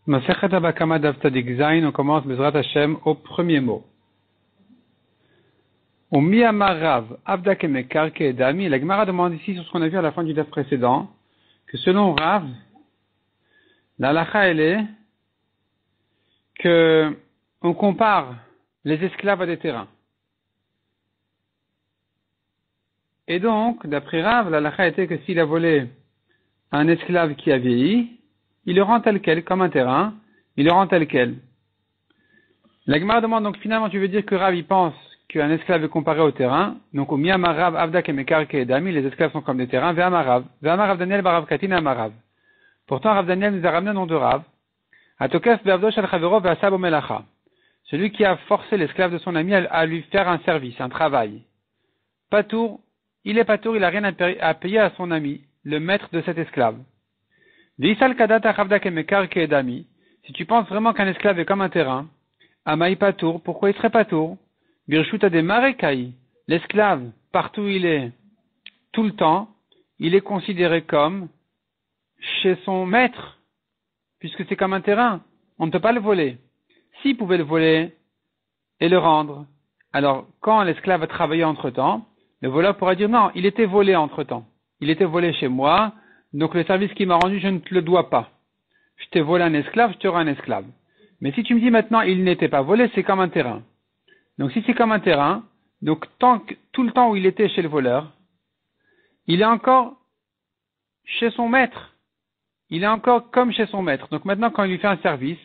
Masechet Abakama Daf Tzadik Zayin, on commence Bezrat Hashem au premier mot. Au Miyamar Rav, Avda Kemekar Keedami, la Gemara demande ici sur ce qu'on a vu à la fin du Daf précédent, que selon Rav, la halakha elle est que on compare les esclaves à des terrains. Et donc, d'après Rav, la halakha était que s'il a volé un esclave qui a vieilli, il le rend tel quel, comme un terrain, il le rend tel quel. La Gemara demande donc finalement, tu veux dire que Rav il pense qu'un esclave est comparé au terrain, donc au Miyamar Rav, Avda Kemekar Keedami, les esclaves sont comme des terrains, Ve'amar Rav Daniel Barav Katina Amar Rav. Pourtant, Rav Daniel nous a ramené un nom de Rav, Atokef Be'avdo Shal Chavero Ve'asabo Melacha. Celui qui a forcé l'esclave de son ami à lui faire un service, un travail. Patour, il est patour, il n'a rien à payer à son ami, le maître de cet esclave. Si tu penses vraiment qu'un esclave est comme un terrain, Amaï Patour, pourquoi il serait Patour? Birshuta de Marekai, l'esclave, partout où il est, tout le temps, il est considéré comme chez son maître, puisque c'est comme un terrain, on ne peut pas le voler. S'il pouvait le voler et le rendre, alors quand l'esclave a travaillé entre-temps, le voleur pourra dire non, il était volé entre-temps, il était volé chez moi, donc le service qu'il m'a rendu, je ne te le dois pas. Je t'ai volé un esclave, je te rends un esclave. Mais si tu me dis maintenant, il n'était pas volé, c'est comme un terrain. Donc si c'est comme un terrain, donc tout le temps où il était chez le voleur, il est encore chez son maître. Il est encore comme chez son maître. Donc maintenant, quand il lui fait un service,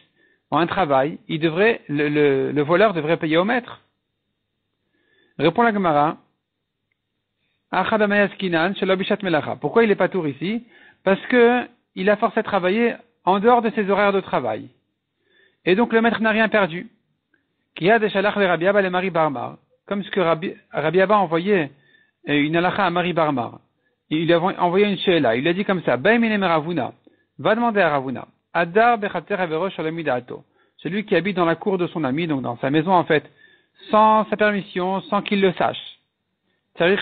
ou un travail, le voleur devrait payer au maître. Répond la Gemara. Pourquoi il est pas tour ici? Parce que il a forcé à travailler en dehors de ses horaires de travail. Et donc le maître n'a rien perdu. Comme ce que Rabbi Abba a envoyé une halakha à Mari Barmar. Il lui a envoyé une sheila. Il lui a dit comme ça, va demander à Ravuna. Adar celui qui habite dans la cour de son ami, donc dans sa maison en fait, sans sa permission, sans qu'il le sache. Est-ce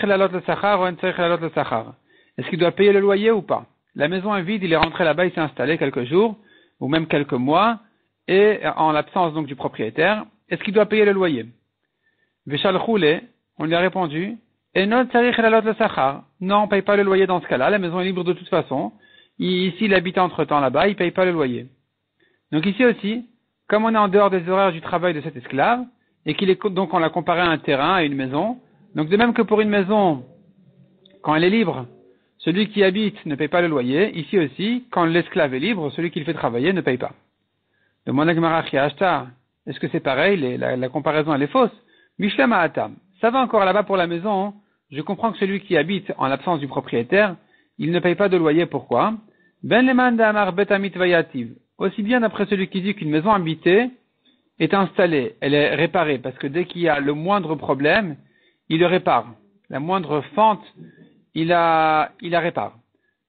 qu'il doit payer le loyer ou pas? La maison est vide, il est rentré là-bas, il s'est installé quelques jours, ou même quelques mois, et en l'absence donc du propriétaire, est-ce qu'il doit payer le loyer? On lui a répondu, non, on ne paye pas le loyer dans ce cas-là, la maison est libre de toute façon, ici il habite entre-temps là-bas, il ne paye pas le loyer. Donc ici aussi, comme on est en dehors des horaires du travail de cet esclave, et qu'il est donc on l'a comparé à un terrain, à une maison, donc de même que pour une maison, quand elle est libre, celui qui habite ne paye pas le loyer. Ici aussi, quand l'esclave est libre, celui qui le fait travailler ne paye pas. Demande à Gemara Chiashta, est-ce que c'est pareil? La comparaison elle est fausse. Mishlama Atam. Ça va encore là-bas pour la maison. Je comprends que celui qui habite en l'absence du propriétaire, il ne paye pas de loyer. Pourquoi? Ben leman d'amar betamit vayativ. Aussi bien d'après celui qui dit qu'une maison habitée est installée, elle est réparée, parce que dès qu'il y a le moindre problème, il le répare. La moindre fente, il la répare.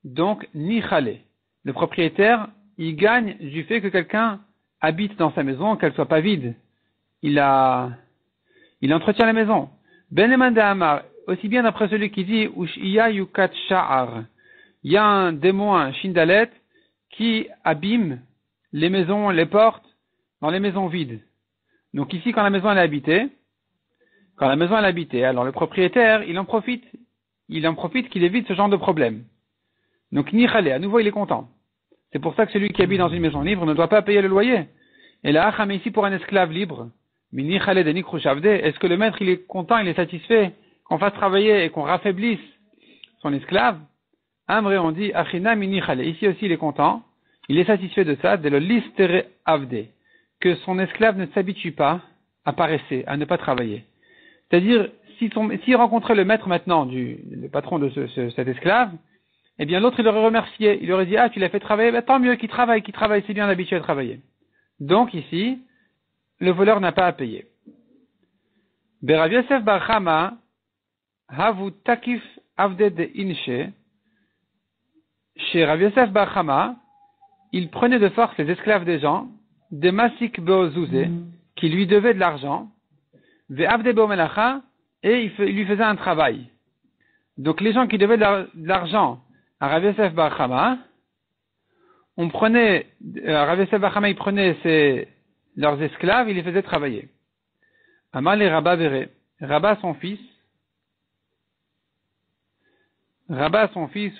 Donc, ni chalé. Le propriétaire, il gagne du fait que quelqu'un habite dans sa maison, qu'elle soit pas vide. Il entretient la maison. Ben eman d'amar. Aussi bien d'après celui qui dit, Ushiya yukat sha'ar. Il y a un démon, un shindalet, qui abîme les maisons, les portes, dans les maisons vides. Donc ici, quand la maison elle est habitée, alors le propriétaire, il en profite qu'il évite ce genre de problème. Donc ni khalé, à nouveau il est content. C'est pour ça que celui qui habite dans une maison libre ne doit pas payer le loyer. Et là, mais ici pour un esclave libre, ni khalé de ni krushavde, est-ce que le maître il est content, il est satisfait qu'on fasse travailler et qu'on raffaiblisse son esclave? Amré, on dit achina mini khalé. Ici aussi il est content, il est satisfait de ça, de le listere avde, que son esclave ne s'habitue pas à paresser, à ne pas travailler. C'est-à-dire, s'il rencontrait le maître maintenant, le patron de cet esclave, eh bien l'autre il l'aurait remercié, il aurait dit tu l'as fait travailler, tant mieux qu'il travaille, c'est bien d'habituer à travailler. Donc ici, le voleur n'a pas à payer. Berav Yosef bar Chama, havu takif avde de inche, chez Rav Yosef bar Chama, il prenait de force les esclaves des gens, des masik beozouzé, qui lui devaient de l'argent, ve'avde beomelacha, et il lui faisait un travail. Donc les gens qui devaient de l'argent à Rav Yosef bar Chama, Rav Yosef Bachama, il prenait leurs esclaves, il les faisait travailler. Amal et Rabba Vere. Rabba son fils,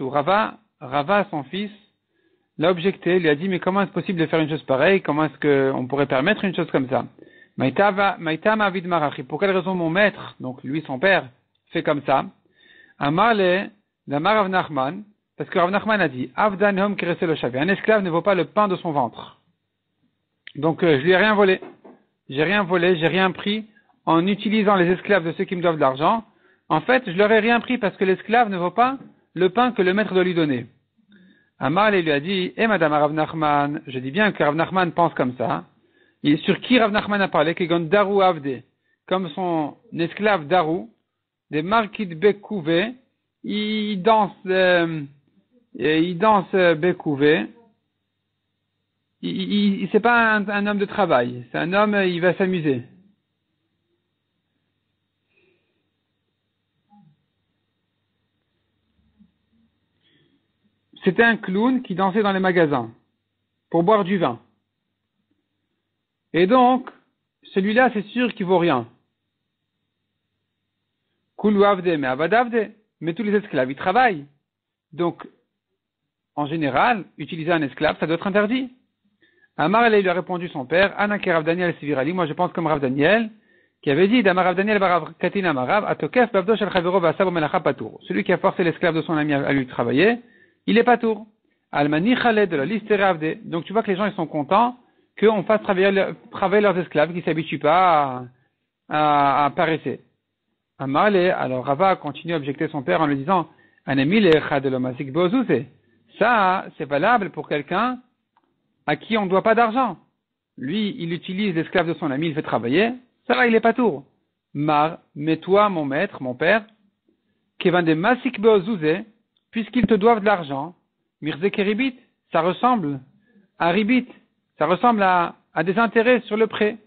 ou Rava son fils, l'a objecté, lui a dit, mais comment est-ce possible de faire une chose pareille? Comment est-ce qu'on pourrait permettre une chose comme ça? Pour quelle raison mon maître, donc lui son père, fait comme ça? Amale, Damar Rav Nachman, parce que Rav Nachman a dit, Avdan hom kerese lo shavé. Un esclave ne vaut pas le pain de son ventre. Donc je lui ai rien volé. J'ai rien pris en utilisant les esclaves de ceux qui me doivent de l'argent. En fait, je leur ai rien pris parce que l'esclave ne vaut pas le pain que le maître doit lui donner. Amar lui a dit, madame Rav Nachman, je dis bien que Rav Nachman pense comme ça. Et sur qui Rav Nachman a parlé? Kegon Daru Avde, comme son esclave Daru, des Markid Bekouvé, il danse Bekouvé. C'est pas un homme de travail, c'est un homme, il va s'amuser. C'était un clown qui dansait dans les magasins pour boire du vin. Et donc, celui-là, c'est sûr qu'il vaut rien. Kulu avde, mais avadavde, mais tous les esclaves, ils travaillent. Donc, en général, utiliser un esclave, ça doit être interdit. Amar lui a répondu son père, Anake Rav Daniel Sivirali, moi je pense comme Rav Daniel, qui avait dit, Damar Rav Daniel Barav Katina Marav, Atokef Bavdo Shel Chavero Vasabo Melacha Patour. Celui qui a forcé l'esclave de son ami à lui travailler, il est patour. Almani Khaled de la liste Ravde. Donc tu vois que les gens ils sont contents qu'on fasse travailler leurs esclaves, qui ne s'habituent pas à paresser. Amale, alors Rava continue à objecter son père en lui disant, Anemile Chad de l'Omasik Bozouze. Ça, c'est valable pour quelqu'un à qui on ne doit pas d'argent. Lui, il utilise l'esclave de son ami, il fait travailler, ça va, il est pas tour. Mais toi, mon maître, mon père, Kevan de Masik Beozouze, puisqu'ils te doivent de l'argent, Mirze Keribit, ça ressemble à Ribit, ça ressemble à des intérêts sur le prêt.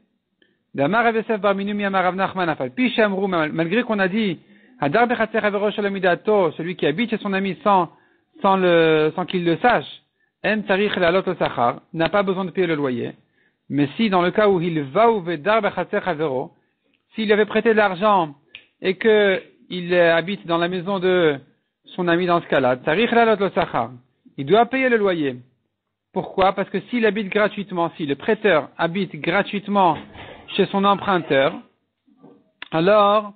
Damar Avesef Barminum Yamarav Nachman Afal Pishamrou, malgré qu'on a dit, Hadar Bechatzer Avero Shalomidato, celui qui habite chez son ami sans qu'il le sache, En Tsarich Lalot Sachar, n'a pas besoin de payer le loyer. Mais si, dans le cas où il va ou Vedar Bechatzer Avero, s'il avait prêté de l'argent et qu'il habite dans la maison de son ami dans ce cas-là, Tsarich Lalot Sachar, il doit payer le loyer. Pourquoi? Parce que s'il habite gratuitement, si le prêteur habite gratuitement chez son emprunteur, alors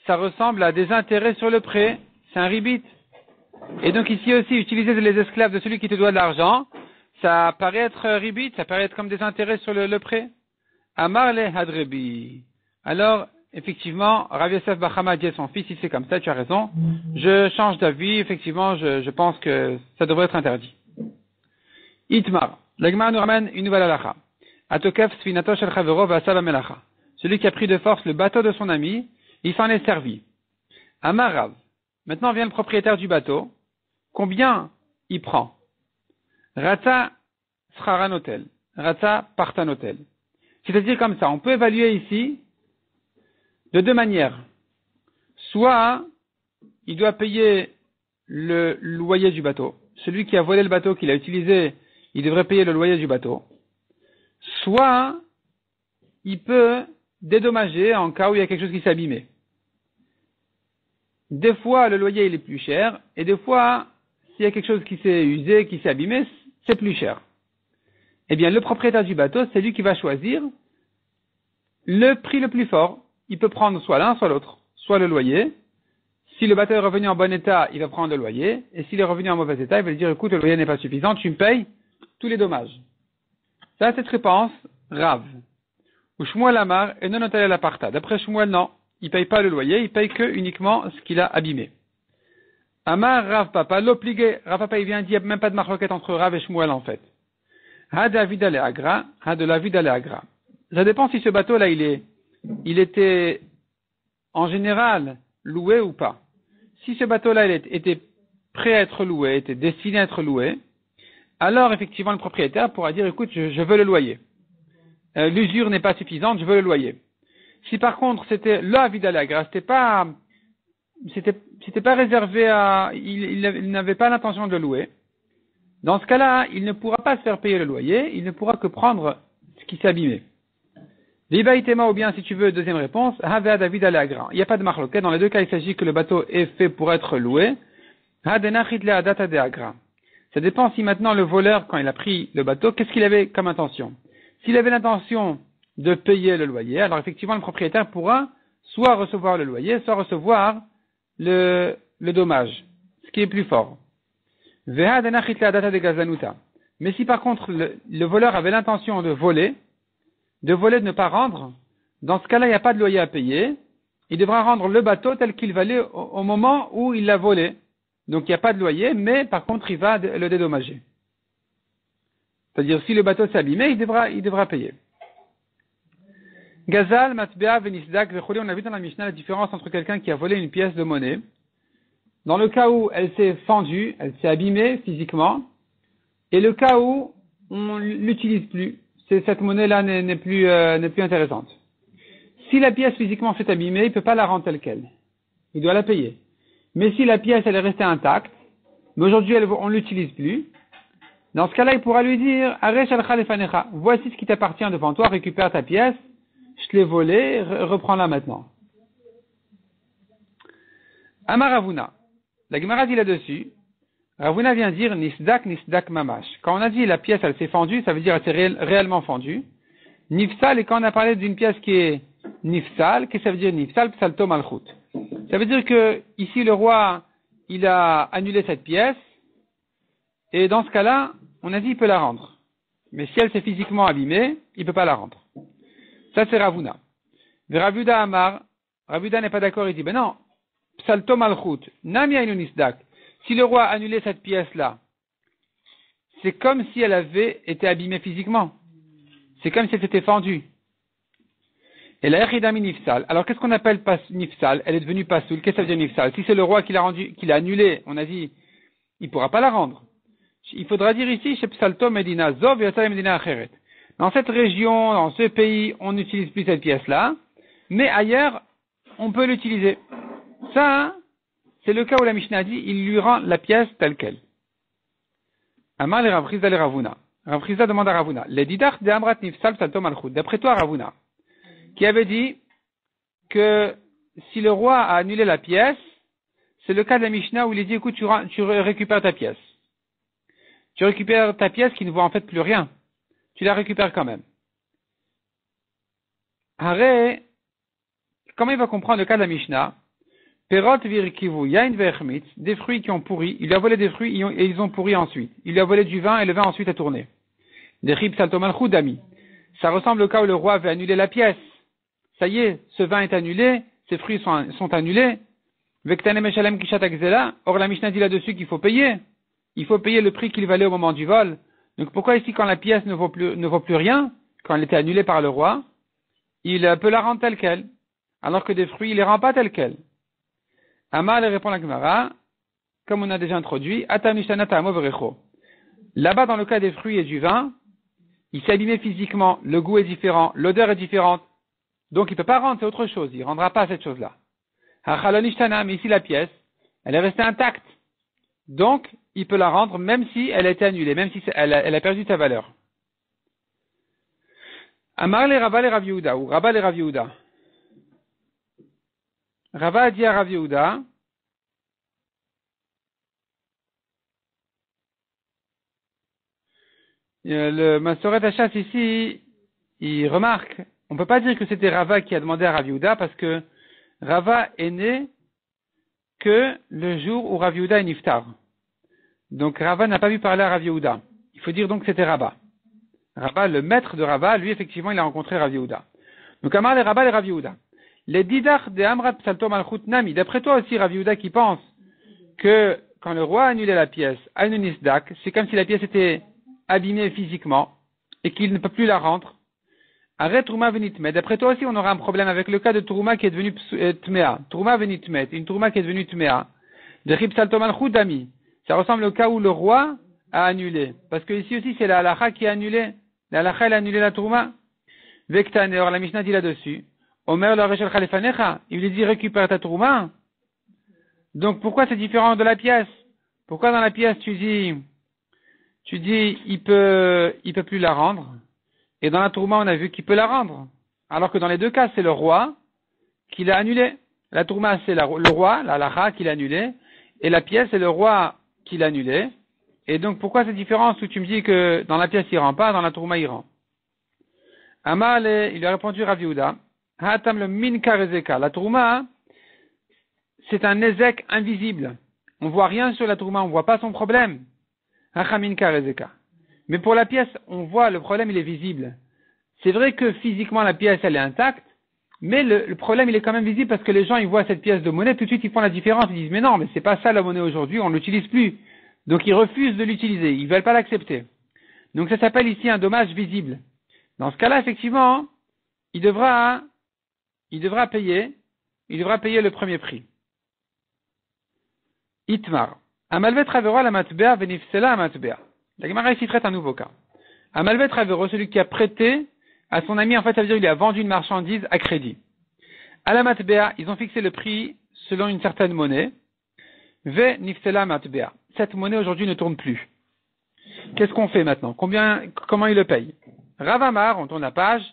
ça ressemble à des intérêts sur le prêt, c'est un ribit. Et donc ici aussi, utiliser les esclaves de celui qui te doit de l'argent, ça paraît être ribit, ça paraît être comme des intérêts sur le prêt. Amar le hadrebi. Alors, effectivement, Rav Yosef Bachama dit à son fils, si c'est comme ça, tu as raison, je change d'avis, effectivement, je pense que ça devrait être interdit. Itmar. L'Agmar nous ramène une nouvelle halakha. Atokef sfinato shel chavero v'asav hamelacha. Celui qui a pris de force le bateau de son ami, il s'en est servi. Amar Rav. Maintenant vient le propriétaire du bateau. Combien il prend? Ratza sraranotel. Ratza partanotel. C'est-à-dire comme ça, on peut évaluer ici de deux manières. Soit il doit payer le loyer du bateau. Celui qui a volé le bateau, qu'il a utilisé, il devrait payer le loyer du bateau. Soit il peut dédommager en cas où il y a quelque chose qui s'est abîmé. Des fois, le loyer il est plus cher, et des fois, s'il y a quelque chose qui s'est usé, qui s'est abîmé, c'est plus cher. Eh bien, le propriétaire du bateau, c'est lui qui va choisir le prix le plus fort. Il peut prendre soit l'un, soit l'autre. Soit le loyer. Si le bateau est revenu en bon état, il va prendre le loyer. Et s'il est revenu en mauvais état, il va lui dire, écoute, le loyer n'est pas suffisant, tu me payes tous les dommages. Ça, cette réponse, Rav. Ou Shmuel Amar, et non notel la parta. D'après Shmuel, non. Il paye pas le loyer, il paye que uniquement ce qu'il a abîmé. Amar Rav Papa, l'obligé. Rav Papa, il vient dire, même pas de marloquette entre Rav et Shmuel, en fait. Ha de la vida le agra, ha de la vida le agra. Ça dépend si ce bateau-là, il était, en général, loué ou pas. Si ce bateau-là, il était prêt à être loué, était destiné à être loué, alors, effectivement, le propriétaire pourra dire, écoute, je veux le loyer. L'usure n'est pas suffisante, je veux le loyer. Si par contre c'était la vida la grâce, c'était pas réservé à, il n'avait pas l'intention de le louer. Dans ce cas-là, il ne pourra pas se faire payer le loyer, il ne pourra que prendre ce qui s'est abîmé. Vibaïtema, ou bien, si tu veux, deuxième réponse, Havea David Aleagra. Il n'y a pas de marloquet. Dans les deux cas, il s'agit que le bateau est fait pour être loué. Hadenachit leadata deagra. Ça dépend si maintenant le voleur, quand il a pris le bateau, qu'est-ce qu'il avait comme intention. S'il avait l'intention de payer le loyer, alors effectivement, le propriétaire pourra soit recevoir le loyer, soit recevoir le dommage, ce qui est plus fort. Veha denachit leadata de gazanuta. Mais si par contre le voleur avait l'intention de voler, de ne pas rendre, dans ce cas-là, il n'y a pas de loyer à payer. Il devra rendre le bateau tel qu'il valait au moment où il l'a volé. Donc il n'y a pas de loyer, mais par contre, il va le dédommager. C'est-à-dire, si le bateau s'est abîmé, il devra payer. Gazal, Matbea, Venisdak, Vecholi, on a vu dans la Mishnah la différence entre quelqu'un qui a volé une pièce de monnaie. Dans le cas où elle s'est fendue, elle s'est abîmée physiquement, et le cas où on l'utilise plus. Cette monnaie-là n'est plus intéressante. Si la pièce physiquement s'est abîmée, il ne peut pas la rendre telle qu'elle. Il doit la payer. Mais si la pièce, elle est restée intacte, mais aujourd'hui, on ne l'utilise plus, dans ce cas-là, il pourra lui dire, Aresh al khalefanecha, voici ce qui t'appartient devant toi, récupère ta pièce, je te l'ai volée, reprends-la maintenant. Amar Ravuna. La Gemara dit là-dessus, Ravuna vient dire nisdak mamash. Quand on a dit la pièce elle s'est fendue, ça veut dire elle s'est réellement fendue. Nifsal, et quand on a parlé d'une pièce qui est nifsal, qu'est-ce que ça veut dire nifsal? Psalto malchut. Ça veut dire que ici le roi il a annulé cette pièce et dans ce cas-là, on a dit il peut la rendre. Mais si elle s'est physiquement abîmée, il peut pas la rendre. Ça c'est Ravuna. Mais Ravuda Amar, Ravuda n'est pas d'accord, il dit ben non, psalto malchut, nami ainu nisdak. Si le roi a annulé cette pièce-là, c'est comme si elle avait été abîmée physiquement. C'est comme si elle s'était fendue. Et la echidami nifsal. Alors qu'est-ce qu'on appelle nifsal? Elle est devenue pasoul. Qu'est-ce que ça veut dire nifsal? Si c'est le roi qui l'a annulée, on a dit, il ne pourra pas la rendre. Il faudra dire ici, chez Psalto Medina, Zov et Medina Acheret. Dans cette région, dans ce pays, on n'utilise plus cette pièce-là, mais ailleurs, on peut l'utiliser. Ça, c'est le cas où la Mishnah dit, il lui rend la pièce telle qu'elle. Amar le Rav Chizda le Ravuna. Rav Chizda demande à Ravuna, les didach de Amrat Nifsal Psalto Malchut. D'après toi, Ravuna, qui avait dit que si le roi a annulé la pièce, c'est le cas de la Mishnah où il dit, écoute, tu récupères ta pièce. Tu récupères ta pièce qui ne vaut en fait plus rien. Tu la récupères quand même. Arrête, comment il va comprendre le cas de la Mishnah? Perot virkivu yain ve'echmitz, des fruits qui ont pourri. Il a volé des fruits et ils ont pourri ensuite. Il lui a volé du vin et le vin ensuite a tourné. Des chib saltomal choudami. Ça ressemble au cas où le roi avait annulé la pièce. Ça y est, ce vin est annulé, ces fruits sont annulés. Vektane meshalem kishat akzela. Or la Mishnah dit là-dessus qu'il faut payer. Il faut payer le prix qu'il valait au moment du vol. Donc pourquoi ici quand la pièce ne vaut plus rien, quand elle était annulée par le roi, il peut la rendre telle qu'elle, alors que des fruits il les rend pas telle qu'elle. Amar répond la Gemara, comme on a déjà introduit, là-bas, dans le cas des fruits et du vin, il s'est abîmé physiquement, le goût est différent, l'odeur est différente, donc il ne peut pas rendre, c'est autre chose, il ne rendra pas cette chose-là. Mais ici la pièce, elle est restée intacte, donc il peut la rendre même si elle a été annulée, même si elle a perdu sa valeur. Amar le Rava le Rav Yehuda, ou Rava le Rav Yehuda. Rava a dit à Rav Yehuda, le Masoret Hachas ici, il remarque, on ne peut pas dire que c'était Rava qui a demandé à Rav Yehuda parce que Rava est né que le jour où Rav Yehuda est niftar. Donc Rava n'a pas vu parler à Rav Yehuda. Il faut dire donc que c'était Rava. Rava, le maître de Rava, lui effectivement il a rencontré Rav Yehuda. Donc Amar le Rava le Rav Yehuda. Les didach de Amrat Psalto Malchut Nami. D'après toi aussi, Rav Yehuda qui pense que quand le roi a annulé la pièce, Aïnunisdak, c'est comme si la pièce était abîmée physiquement et qu'il ne peut plus la rendre. Arrête Trouma venitmet. D'après toi aussi, on aura un problème avec le cas de Trouma qui est devenu Tmea. Trouma venitmet, une Trouma qui est devenue Tmea. De Rib Psalto Malchut Nami. Ça ressemble au cas où le roi a annulé. Parce que ici aussi, c'est la halacha qui a annulé. La halacha, elle a annulé la Trouma. Vektane, or la Mishnah dit là-dessus. Omer le Rechel Khalefanecha, il lui dit récupère ta trouma. Donc pourquoi c'est différent de la pièce? Pourquoi dans la pièce tu dis tu dis, il peut plus la rendre. Et dans la Trouma, on a vu qu'il peut la rendre. Alors que dans les deux cas, c'est le roi qui l'a annulé. La Trouma, c'est le roi, la Lacha, qui l'a annulé. Et la pièce, c'est le roi qui l'a annulé. Et donc, pourquoi cette différence où tu me dis que dans la pièce, il rend pas, dans la Trouma, il rend? Amar, il lui a répondu Rav Yehuda, Hatam le min karezeka. La Trouma, c'est un Nezek invisible. On voit rien sur la Trouma, on voit pas son problème. Hachamin karezeka. Mais pour la pièce, on voit le problème, il est visible. C'est vrai que physiquement, la pièce, elle est intacte, mais le problème, il est quand même visible parce que les gens, ils voient cette pièce de monnaie, tout de suite, ils font la différence. Ils disent, mais non, mais c'est pas ça la monnaie aujourd'hui, on l'utilise plus. Donc, ils refusent de l'utiliser. Ils veulent pas l'accepter. Donc, ça s'appelle ici un dommage visible. Dans ce cas-là, effectivement, il devra payer le premier prix. Itmar. Amalvet Ravero la matbea venifsela matbea. La Gemara ici traite un nouveau cas. Amalvet Ravero, celui qui a prêté à son ami, en fait, ça veut dire qu'il a vendu une marchandise à crédit. À la matbea, ils ont fixé le prix selon une certaine monnaie. Venifsela matbea. Cette monnaie aujourd'hui ne tourne plus. Qu'est-ce qu'on fait maintenant? Comment il le paye? Rav Amar, on tourne la page.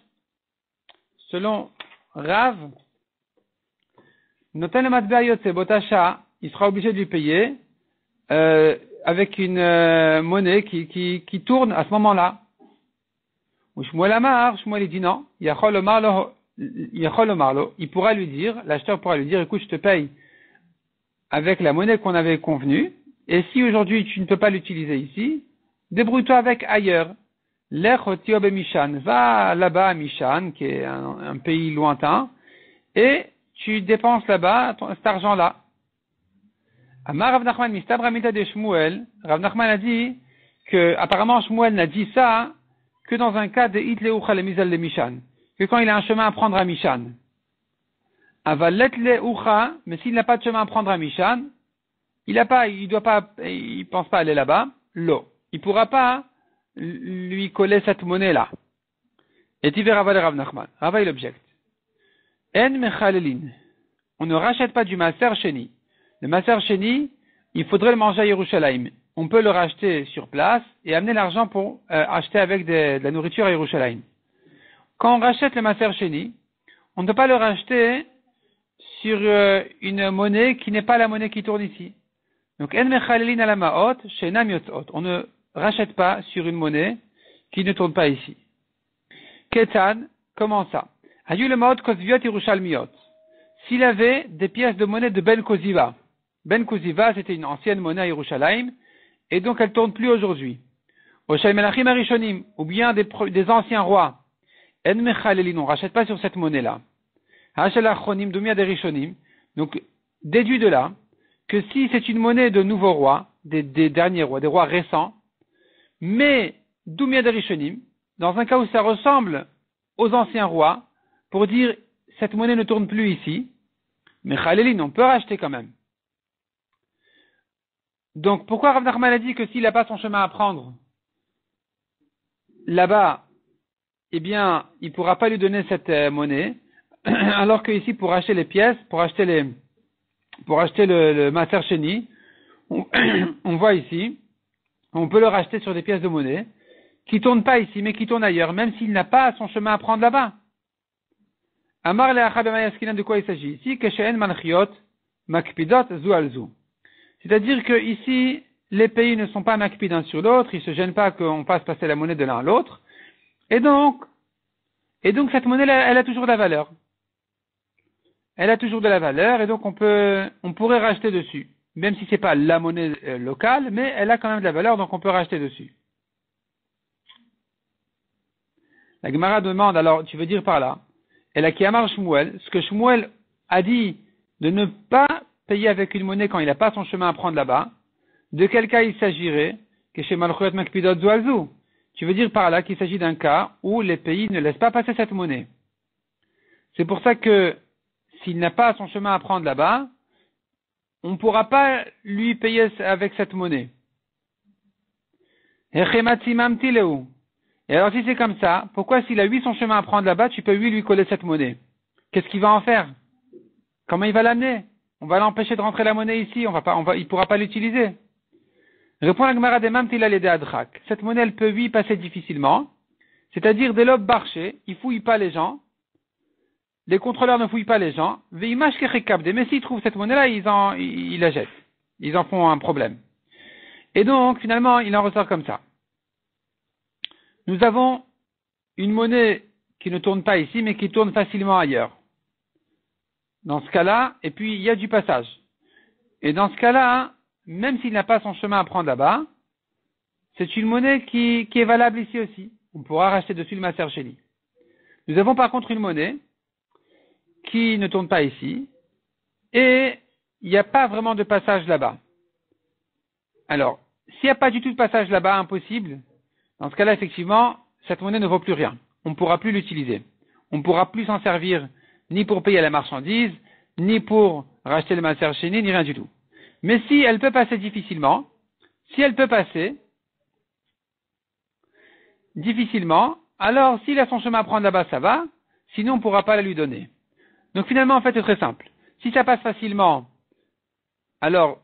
Selon Rav, Noten le matbea yotse botasha, il sera obligé de lui payer avec une monnaie qui tourne à ce moment-là. Ou Shmuel Amar, Shmuel il dit non, Yachol Omarlo, il pourra lui dire, l'acheteur pourra lui dire, écoute, je te paye avec la monnaie qu'on avait convenue, et si aujourd'hui tu ne peux pas l'utiliser ici, débrouille-toi avec ailleurs. L'Echotiobe Mishan, va là-bas à Mishan, qui est un pays lointain, et tu dépenses là-bas cet argent-là. Amar Rav Nachman mistabra mita de Shmuel, Rav Nachman a dit que apparemment Shmuel n'a dit ça que dans un cas de Hitleucha le Mizal de Mishan, que quand il a un chemin à prendre à Mishan. Avalet Leucha, mais s'il n'a pas de chemin à prendre à Mishan, il pense pas aller là-bas, l'eau. Il pourra pas lui coller cette monnaie-là. Et tu verras Rav Nachman. Rava il objecte. En mechalelin. On ne rachète pas du Maser Sheni. Le Maser Sheni, il faudrait le manger à Yerushalayim. On peut le racheter sur place et amener l'argent pour acheter avec de la nourriture à Yerushalayim. Quand on rachète le Maser Sheni, on ne peut pas le racheter sur une monnaie qui n'est pas la monnaie qui tourne ici. Donc, en mechalelin ala ma'ot, shenam yotzot. On ne rachète pas sur une monnaie qui ne tourne pas ici. Ketan, comment ça? Hayu le ma'ot kozviot Yerushalmiot. S'il avait des pièces de monnaie de Ben Koziva. Ben Koziva, c'était une ancienne monnaie à Yerushalayim, et donc elle tourne plus aujourd'hui. Oshay Melachim Arishonim, ou bien des anciens rois. En mechalelin, on ne rachète pas sur cette monnaie-là. Hachel Achonim, Dumia des Rishonim. Donc, déduit de là, que si c'est une monnaie de nouveaux rois, des derniers rois, des rois récents, mais Dumia des Rishonim, dans un cas où ça ressemble aux anciens rois, pour dire cette monnaie ne tourne plus ici, mais Khalelin, on peut racheter quand même. Donc pourquoi Rav Nachman a dit que s'il n'a pas son chemin à prendre là-bas, eh bien, il ne pourra pas lui donner cette monnaie, alors que ici, pour acheter les pièces, pour acheter le Maser Sheni, on voit ici, on peut le racheter sur des pièces de monnaie qui tournent pas ici, mais qui tournent ailleurs, même s'il n'a pas son chemin à prendre là-bas. Amar le'acha b'mayaskinan, de quoi il s'agit ici? Que she'en manchiot makpidot zu al zu. C'est-à-dire que ici, les pays ne sont pas makpid un sur l'autre, ils se gênent pas qu'on fasse passer la monnaie de l'un à l'autre, et donc cette monnaie, elle a toujours de la valeur. Elle a toujours de la valeur, et donc on pourrait racheter dessus. Même si c'est pas la monnaie locale, mais elle a quand même de la valeur, donc on peut racheter dessus. La Gemara demande, alors, tu veux dire par là, et la Kiyamar Shmuel, ce que Shmuel a dit de ne pas payer avec une monnaie quand il n'a pas son chemin à prendre là-bas, de quel cas il s'agirait? Que chez Malchuyot Makpidot Zualzu. Tu veux dire par là qu'il s'agit d'un cas où les pays ne laissent pas passer cette monnaie. C'est pour ça que s'il n'a pas son chemin à prendre là-bas, on ne pourra pas lui payer avec cette monnaie. Et alors si c'est comme ça, pourquoi s'il a son chemin à prendre là-bas, tu peux lui coller cette monnaie? Qu'est-ce qu'il va en faire? Comment il va l'amener? On va l'empêcher de rentrer la monnaie ici, il pourra pas l'utiliser. Répond la Gemara des Mamtila les Adrak. Cette monnaie, elle peut lui passer difficilement. C'est-à-dire, des lobes marchés, ils fouillent pas les gens. Les contrôleurs ne fouillent pas les gens. Veimash Kechekabde. Mais s'ils trouvent cette monnaie-là, ils la jettent. Ils en font un problème. Et donc, finalement, il en ressort comme ça. Nous avons une monnaie qui ne tourne pas ici, mais qui tourne facilement ailleurs. Dans ce cas-là, et puis il y a du passage. Et dans ce cas-là, même s'il n'a pas son chemin à prendre là-bas, c'est une monnaie qui est valable ici aussi. On pourra racheter dessus le Maser Sheni. Nous avons par contre une monnaie qui ne tourne pas ici, et il n'y a pas vraiment de passage là-bas. Alors, s'il n'y a pas du tout de passage là-bas, impossible, dans ce cas-là, effectivement, cette monnaie ne vaut plus rien. On ne pourra plus l'utiliser. On ne pourra plus s'en servir ni pour payer la marchandise, ni pour racheter le Maser Sheni, ni rien du tout. Mais si elle peut passer difficilement, alors s'il a son chemin à prendre là-bas, ça va, sinon on ne pourra pas la lui donner. Donc finalement, en fait, c'est très simple. Si ça passe facilement, alors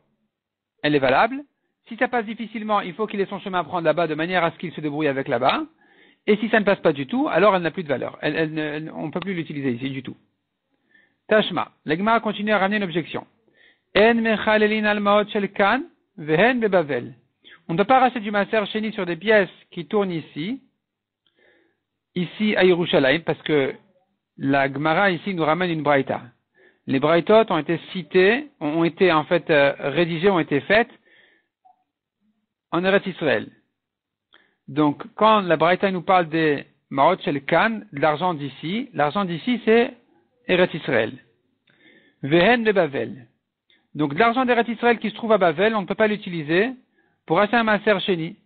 elle est valable. Si ça passe difficilement, il faut qu'il ait son chemin à prendre là-bas de manière à ce qu'il se débrouille avec là-bas. Et si ça ne passe pas du tout, alors elle n'a plus de valeur. On ne peut plus l'utiliser ici du tout. Tashma. L'Egma continue à ramener une objection. En mechalelin almaot shel kan vehen bebavel. On ne peut pas racheter du Maser Sheni sur des pièces qui tournent ici à Yerushalayim, parce que la Gemara ici nous ramène une braïta. Les braïtot ont été cités, ont été en fait rédigées, ont été faites en Eretz Israël. Donc, quand la braïta nous parle des Maot Shel Kan, de l'argent d'ici c'est Eretz Israël. Vehen de Bavel. Donc, de l'argent d'Eretz Israël qui se trouve à Bavel, on ne peut pas l'utiliser pour acheter un Maser Sheni.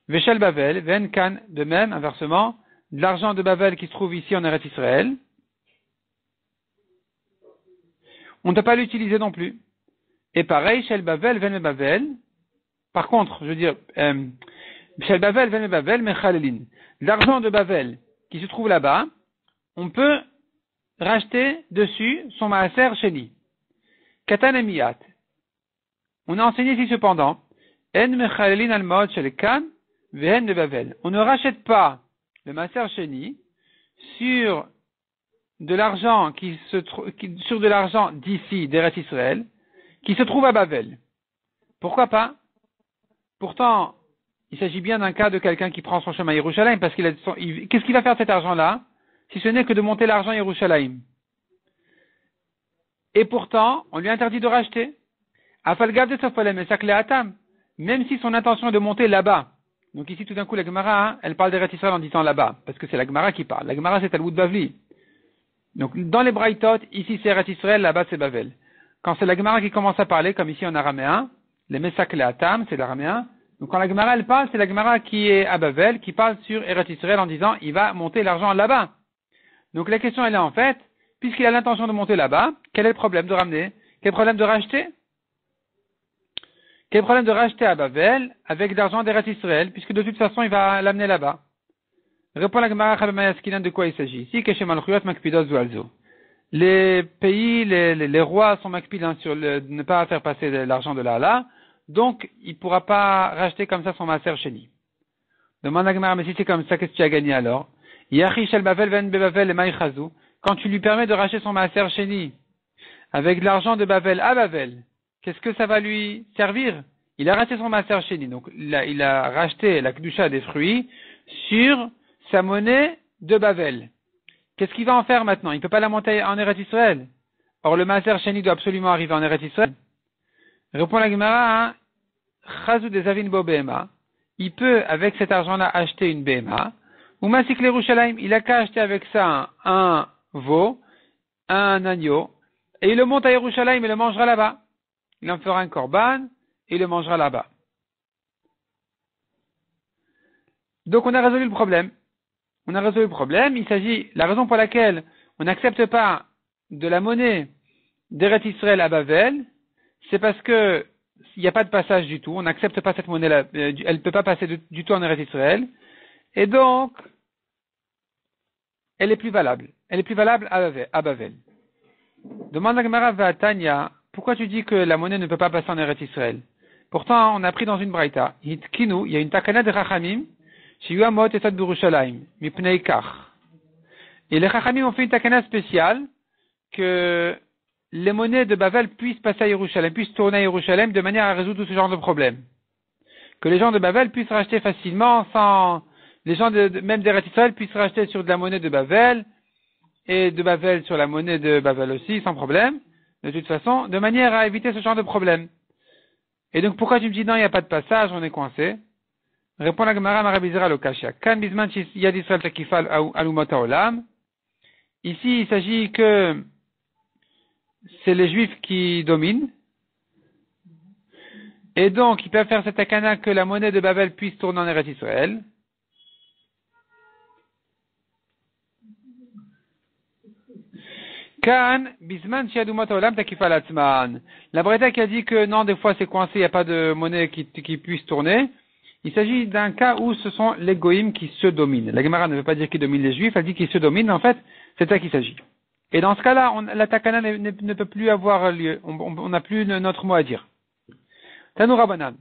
Veshel Bavel, Vehen Kan, de même, inversement, de l'argent de Bavel qui se trouve ici en Eretz Israël, on ne peut pas l'utiliser non plus. Et pareil, Shel Bavel, Vehen Bavel, par contre, je veux dire, Shel Bavel, Vehen Bavel, Mechalelin. L'argent de Bavel qui se trouve là-bas, on peut racheter dessus son Maaser Sheni. Katan Emiyat. On a enseigné ici cependant, En Mechalelin al-Maot Shel Kan, Vehen de Bavel. On ne rachète pas le Maaser Sheni sur de l'argent sur de l'argent d'ici, d'Eretz Israël, qui se trouve à Bavel. Pourquoi pas? Pourtant, il s'agit bien d'un cas de quelqu'un qui prend son chemin à Yerushalayim, parce qu'est-ce qu'il va faire de cet argent-là, si ce n'est que de monter l'argent à Yerushalayim? Et pourtant, on lui interdit de racheter. Afalgav de Sofalem et Sakle Atam, même si son intention est de monter là-bas. Donc ici, tout d'un coup, la Gemara, elle parle d'Eretz Israël en disant là-bas, parce que c'est la Gemara qui parle. La Gemara, c'est Talmud Bavli. Donc, dans les Braïtot, ici c'est Eretz Israël, là-bas c'est Bavel. Quand c'est la Gemara qui commence à parler, comme ici en araméen, les Mesak et Atam, c'est l'araméen. Donc, quand la Gemara elle parle, c'est la Gemara qui est à Bavel, qui parle sur Eretz Israël en disant, il va monter l'argent là-bas. Donc, la question elle est en fait, puisqu'il a l'intention de monter là-bas, quel est le problème de ramener? Quel est le problème de racheter? Quel est le problème de racheter à Bavel avec de l'argent d'Eretz Israël, puisque de toute façon il va l'amener là-bas? Répond la Gemara Chabemayaskinan, de quoi il s'agit ici? Keshem al-Khuyot Makpidos Zualzo. Les pays, les rois sont makpidins sur ne pas faire passer l'argent de là à là, donc il ne pourra pas racheter comme ça son Maaser Sheni. Demande la Gemara, mais si c'est comme ça, qu'est-ce que tu as gagné alors? Yachi Shel Bavel Ven Bebavel et Maïchazou, quand tu lui permets de racheter son Maaser Sheni avec de l'argent de Bavel à Bavel, qu'est-ce que ça va lui servir? Il a racheté son Maaser Sheni, donc il a racheté la Kedusha des fruits sur sa monnaie de Bavel. Qu'est-ce qu'il va en faire maintenant? Il ne peut pas la monter en Eretz Israël. Or, le Maaser Sheni doit absolument arriver en Eretz Israël. Répond la Gemara, Chazou des Avin Bo Behema. Il peut, avec cet argent-là, acheter une Behema. Ou Masik l'Yerushalayim, il a qu'à acheter avec ça un veau, un agneau, et il le monte à Yerushalayim et le mangera là-bas. Il en fera un korban, et il le mangera là-bas. Donc, on a résolu le problème. Il s'agit, la raison pour laquelle on n'accepte pas de la monnaie d'Eretz Israël à Bavel, c'est parce que il n'y a pas de passage du tout, on n'accepte pas cette monnaie-là, elle ne peut pas passer du tout en Eretz Israël, et donc, elle est plus valable à Bavel. Demande la Gemara Vatanya, pourquoi tu dis que la monnaie ne peut pas passer en Eretz Israël? Pourtant, on a appris dans une braïta, Hitkinu, il y a une takana de Chachamim, Shiyu Amot Esad Birushalayim, Mipnei Kach. Et les Chachamim ont fait une takana spéciale que les monnaies de Bavel puissent passer à Yerushalem, puissent tourner à Yerushalem de manière à résoudre tout ce genre de problèmes. Que les gens de Bavel puissent racheter facilement sans, les gens même d'Eretz Israël puissent racheter sur de la monnaie de Bavel, et de Bavel sur la monnaie de Bavel aussi, sans problème, de toute façon, de manière à éviter ce genre de problème. Et donc, pourquoi tu me dis non, il n'y a pas de passage, on est coincé? Répond la Gemara Marabizera Lokashia. Kan bisman yad Israël takifal alumot haolam. Ici, il s'agit que c'est les Juifs qui dominent. Et donc, ils peuvent faire cette takana que la monnaie de Babel puisse tourner en Eretz Israël. Kan bisman shiadumot haolam takifal atzman. La Breta qui a dit que non, des fois c'est coincé, il n'y a pas de monnaie qui puisse tourner. Il s'agit d'un cas où ce sont les goïms qui se dominent. La Gemara ne veut pas dire qu'ils dominent les Juifs, elle dit qu'ils se dominent, en fait, c'est ça qu'il s'agit. Et dans ce cas-là, la takana ne peut plus avoir lieu. On n'a plus notre mot à dire. Tanou Rabbanan.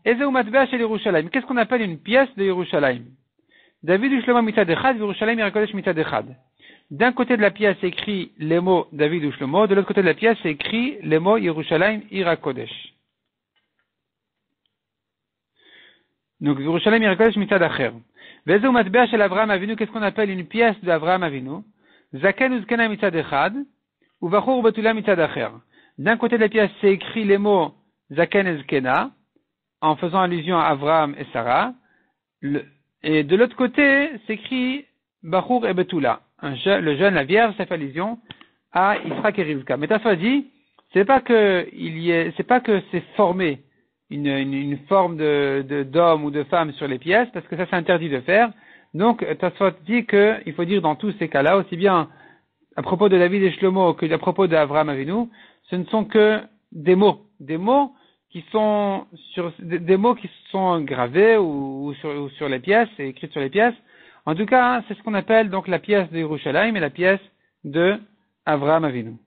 Ezeu matbea shel Yerushalayim. Qu'est-ce qu'on appelle une pièce de Yerushalayim? David Ushlomo mitzad echad, Yerushalayim Yirakodesh mitzad echad. D'un côté de la pièce, c'est écrit les mots David Ushlomo, de l'autre côté de la pièce, c'est écrit les mots Yerushalayim Yirakodesh. Donc, Yerushalayim Yirakodesh mitzad acher. Vezeu matbea shel Avraham Avinu, qu'est-ce qu'on appelle une pièce d'Avraham Avinu? Zaken uzkena mitzad echad, ou vachur betula mitzad acher. D'un côté de la pièce, c'est écrit les mots Zaken et Zkena, en faisant allusion à Avraham et Sarah. Et de l'autre côté, c'est écrit Bachur et Betula. Le jeune, la vierge, ça fait allusion à Yitzhak et Rivka. Mais Tafa dit, c'est pas que c'est formé une forme d'homme ou de femme sur les pièces, parce que ça c'est interdit de faire. Donc, Tafa dit qu'il faut dire dans tous ces cas-là, aussi bien à propos de David et Shlomo que à propos d'Avraham Avinu, ce ne sont que des mots qui sont gravés ou sur les pièces, et écrits sur les pièces. En tout cas, c'est ce qu'on appelle donc la pièce de Yerushalayim et la pièce de Avraham Avinu.